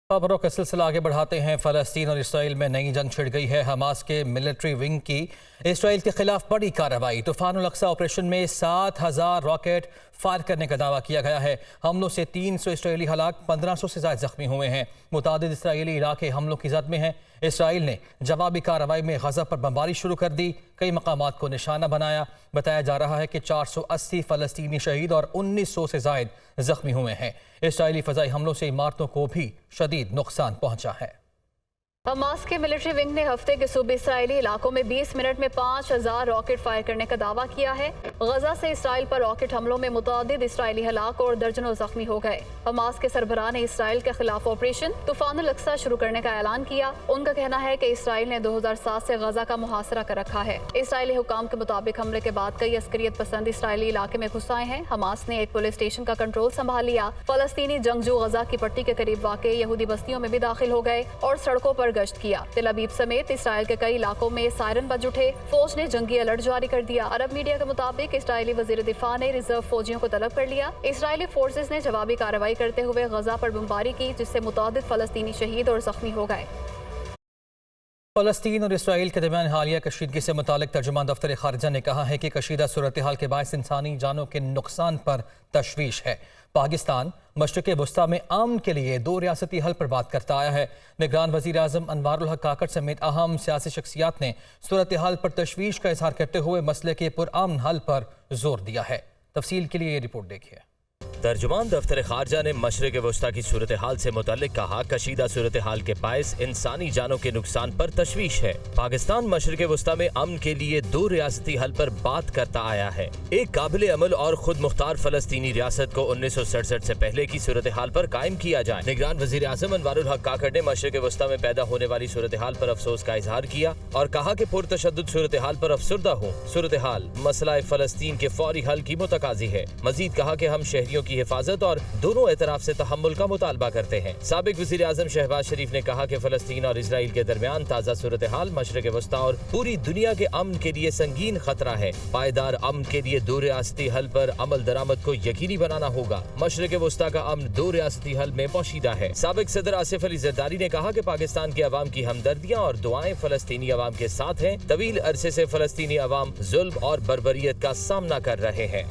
खबरों का सिलसिला आगे बढ़ाते हैं। फ़लस्तीन और इसराइल में नई जंग छिड़ गई है। हमास के मिलिट्री विंग की इसराइल के खिलाफ बड़ी कार्रवाई। तूफान अल अक्सा ऑपरेशन में 7,000 रॉकेट फायर करने का दावा किया गया है। हमलों से 300 इसराइली हलाक, 1500 से ज़्यादा जख्मी हुए हैं। मुतादिद इसराइली इलाके हमलों की जद में हैं। इसराइल ने जवाबी कार्रवाई में गज़ा पर बमबारी शुरू कर दी, कई मकामात को निशाना बनाया। बताया जा रहा है कि 480 फ़लस्तीनी शहीद और 1900 से ज़ायद जख्मी हुए हैं। इसराइली फ़ज़ाई हमलों से इमारतों को भी शदीद नुकसान पहुंचा है। हमास के मिलिट्री विंग ने हफ्ते के सूबे इसराइली इलाकों में 20 मिनट में 5,000 रॉकेट फायर करने का दावा किया है। गजा से इसराइल पर रॉकेट हमलों में मुतअद्दिद इसराइली हलाक और दर्जनों जख्मी हो गए। हमास के सरबराह ने इसराइल के खिलाफ ऑपरेशन तूफान अल अक्सा शुरू करने का ऐलान किया। उनका कहना है कि इसराइल ने 2007 से गजा का मुहासरा कर रखा है। इसराइली हुकाम के मुताबिक हमले के बाद कई अस्करियत पसंद इसराइली इलाके में घुस आए हैं। हमास ने एक पुलिस स्टेशन का कंट्रोल संभाल लिया। फलस्तीनी जंगजू गजा की पट्टी के करीब वाक़ यहूदी बस्तियों में भी दाखिल हो गए और सड़कों पर गश्त किया। तेल अवीव समेत इसराइल के कई इलाकों में सायरन बज उठे। फौज ने जंगी अलर्ट जारी कर दिया। अरब मीडिया के मुताबिक इसराइली वजीर दिफा ने रिजर्व फौजियों को तलब कर लिया। इसराइली फोर्सेस ने जवाबी कार्रवाई करते हुए गजा पर बमबारी की, जिससे मुतअद्दिद फलस्तीनी शहीद और जख्मी हो गए। फ़लस्तीन और इसराइल के दरमियान हालिया कशीदगी से मुतालिक तर्जुमान दफ्तर खारिजा ने कहा है कि कशीदा सूरत हाल के बायस इंसानी जानों के नुकसान पर तशवीश है। पाकिस्तान मशरिक़ वस्ता में अमन के लिए 2 रियासती हल पर बात करता आया है। निगरान वज़ीर आज़म अनवारुल हक काकड़ समेत अहम सियासी शख्सियात ने सूरत हाल पर तशवीश का इजहार करते हुए मसले के पुरअमन हल पर जोर दिया है। तफसील के लिए ये रिपोर्ट देखिए। तर्जुमान दफ्तर खारजा ने मशरिक़ वस्ता की सूरत हाल से मुताल्लिक कहा, कशीदा सूरत हाल के बायस इंसानी जानों के नुकसान पर तशवीश है। पाकिस्तान मशरिक़ वस्ता में अमन के लिए 2 रियासती हल पर बात करता आया है। एक काबिल अमल और खुद मुख्तार फलस्तीनी रियासत को 1967 से पहले की सूरत हाल पर कायम किया जाए। निगरान वज़ीर आज़म अनवारुल हक काकड़ ने मशरिक़ वस्ता में पैदा होने वाली सूरत हाल पर अफसोस का इजहार किया और कहा कि पुरतशद्दुद सूरत हाल पर अफसुर्दा हूँ। सूरत हाल मसला फ़लस्तीन के फौरी हल की मुतकाज़ी है। मजीद कहा कि हम शहरियों की हिफाजत और दोनों एतराफ से तहम्मुल का मुतालबा करते हैं। साबिक वज़ीर आज़म शहबाज शरीफ ने कहा कि फ़लस्तीन और इसराइल के दरमियान ताज़ा सूरत हाल मशरिक़ वस्ता और पूरी दुनिया के अमन के लिए संगीन खतरा है। पायदार अमन के लिए 2 रियासती हल पर अमल दरामद को यकीनी बनाना होगा। मशरिक़ वस्ता का अमन 2 रियासती हल में पोशीदा है। साबिक सदर आसिफ अली ज़रदारी ने कहा कि पाकिस्तान की अवाम की हमदर्दियाँ और दुआएं फ़लस्तीनी अवाम के साथ हैं। तवील अरसे से फ़लस्तीनी अवाम जुल्म और बर्बरियत का सामना कर रहे हैं।